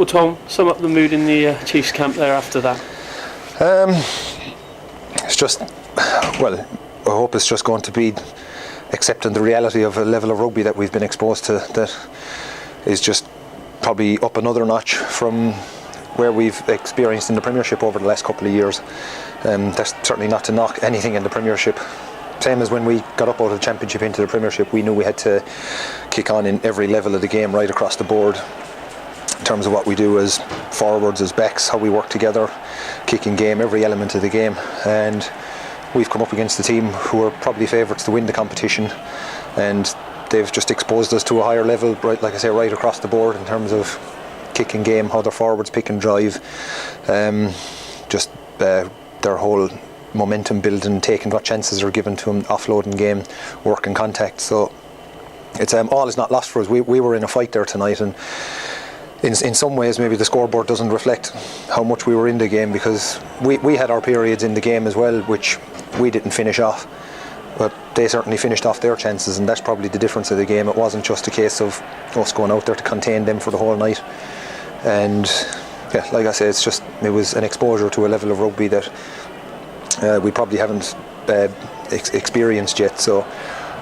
Well, Tom, sum up the mood in the Chiefs camp there after that. It's just, well, I hope it's just going to be accepting the reality of a level of rugby that we've been exposed to that is just probably up another notch from where we've experienced in the Premiership over the last couple of years. That's certainly not to knock anything in the Premiership. Same as when we got up out of the Championship into the Premiership, we knew we had to kick on in every level of the game right across the board, in terms of what we do as forwards, as backs, how we work together, kicking game, every element of the game. And we've come up against a team who are probably favourites to win the competition, and they've just exposed us to a higher level, right, like I say, right across the board in terms of kicking game, how their forwards pick and drive, their whole momentum building, taking what chances are given to them, offloading game, work and contact. So it's all is not lost for us. We were in a fight there tonight, and in some ways maybe the scoreboard doesn't reflect how much we were in the game, because we had our periods in the game as well which we didn't finish off, but they certainly finished off their chances, and that's probably the difference of the game. It wasn't just a case of us going out there to contain them for the whole night. And yeah, like I say, it was an exposure to a level of rugby that we probably haven't experienced yet. So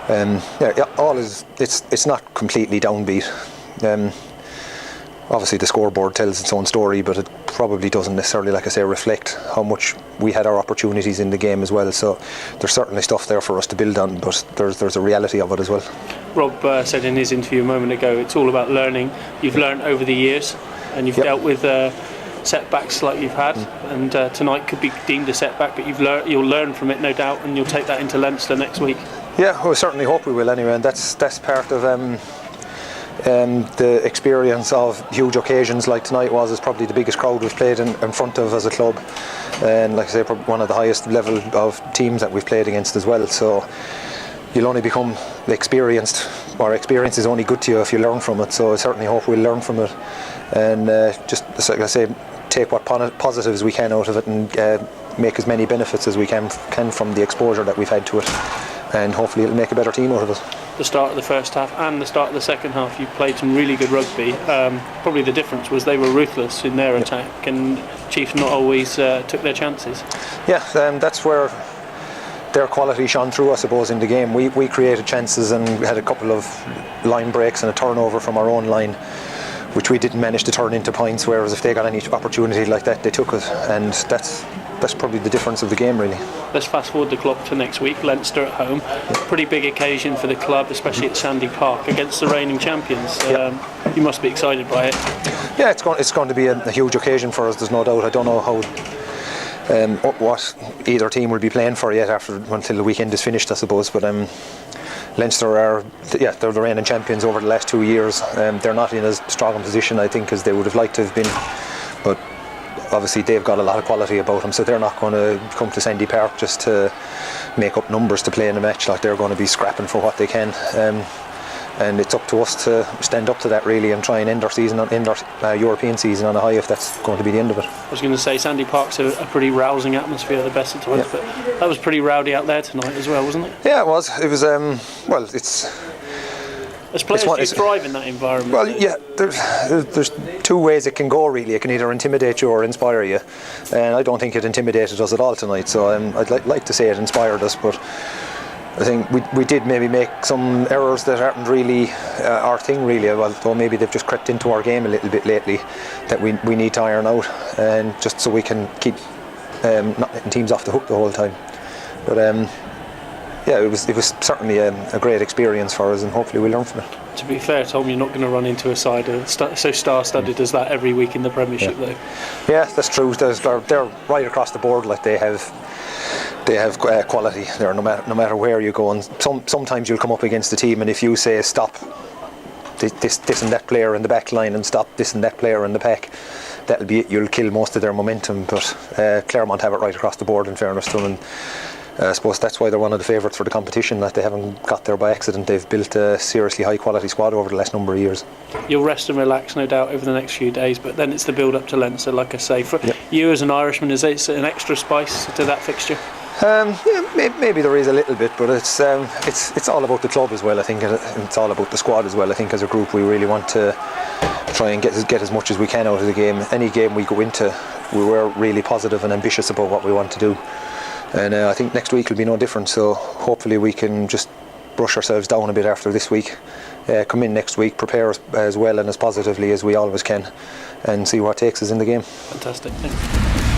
it's not completely downbeat. Obviously the scoreboard tells its own story, but it probably doesn't necessarily, like I say, reflect how much we had our opportunities in the game as well. So there's certainly stuff there for us to build on, but there's a reality of it as well. Rob said in his interview a moment ago, it's all about learning. You've learned over the years, and you've dealt with setbacks like you've had, and tonight could be deemed a setback, but you'll learn from it, no doubt, and you'll take that into Leinster next week. Yeah, well, I certainly hope we will anyway, and that's part of the experience of huge occasions like tonight is probably the biggest crowd we've played in front of as a club, and like I say, probably one of the highest level of teams that we've played against as well. So you'll only become experienced, or experience is only good to you if you learn from it. So I certainly hope we'll learn from it, and just like I say, take what positives we can out of it, and make as many benefits as we can from the exposure that we've had to it, and hopefully it'll make a better team out of us. The start of the first half and the start of the second half, you played some really good rugby. Probably the difference was they were ruthless in their attack, and Chiefs not always took their chances. Yeah, that's where their quality shone through, I suppose, in the game. We created chances and had a couple of line breaks and a turnover from our own line, which we didn't manage to turn into points, whereas if they got any opportunity like that, they took it, and that's probably the difference of the game, really. Let's fast forward the clock to next week, Leinster at home. Pretty big occasion for the club, especially at Sandy Park, against the reigning champions. You must be excited by it. Yeah, it's going to be a huge occasion for us, there's no doubt. I don't know what either team will be playing for yet until the weekend is finished, I suppose, but Leinster they're the reigning champions over the last 2 years. They're not in as strong a position, I think, as they would have liked to have been, but obviously they've got a lot of quality about them, so they're not going to come to Sandy Park just to make up numbers to play in a match. Like, they're going to be scrapping for what they can, and it's up to us to stand up to that, really, and try and end our European season on a high, if that's going to be the end of it. I was going to say, Sandy Park's a pretty rousing atmosphere at the best of times, but that was pretty rowdy out there tonight as well, wasn't it? Yeah, it was. As players, you thrive in that environment. Well, yeah, there's two ways it can go, really. It can either intimidate you or inspire you, and I don't think it intimidated us at all tonight, so I'd like to say it inspired us, but I think we did maybe make some errors that aren't really our thing, really, although maybe they've just crept into our game a little bit lately that we need to iron out, and just so we can keep not letting teams off the hook the whole time. But yeah, it was certainly a great experience for us, and hopefully we'll learn from it. To be fair, Tom, you're not going to run into a side so star-studded as that every week in the Premiership, though. Yeah, that's true. They're right across the board. Like, they have quality there, no matter where you go. And sometimes you'll come up against a team, and if you say stop this and that player in the back line and stop this and that player in the pack, that'll be it. You'll kill most of their momentum. But Clermont have it right across the board, in fairness to them. And I suppose that's why they're one of the favourites for the competition, that they haven't got there by accident. They've built a seriously high quality squad over the last number of years. You'll rest and relax, no doubt, over the next few days, but then it's the build up to Leinster, like I say. For you as an Irishman, is it an extra spice to that fixture? Yeah, maybe there is a little bit, but it's all about the club as well, I think. It's all about the squad as well. I think as a group we really want to try and get as much as we can out of the game. Any game we go into, we were really positive and ambitious about what we want to do, and I think next week will be no different. So hopefully we can just brush ourselves down a bit after this week, come in next week, prepare as well and as positively as we always can, and see what takes us in the game. Fantastic. Thanks.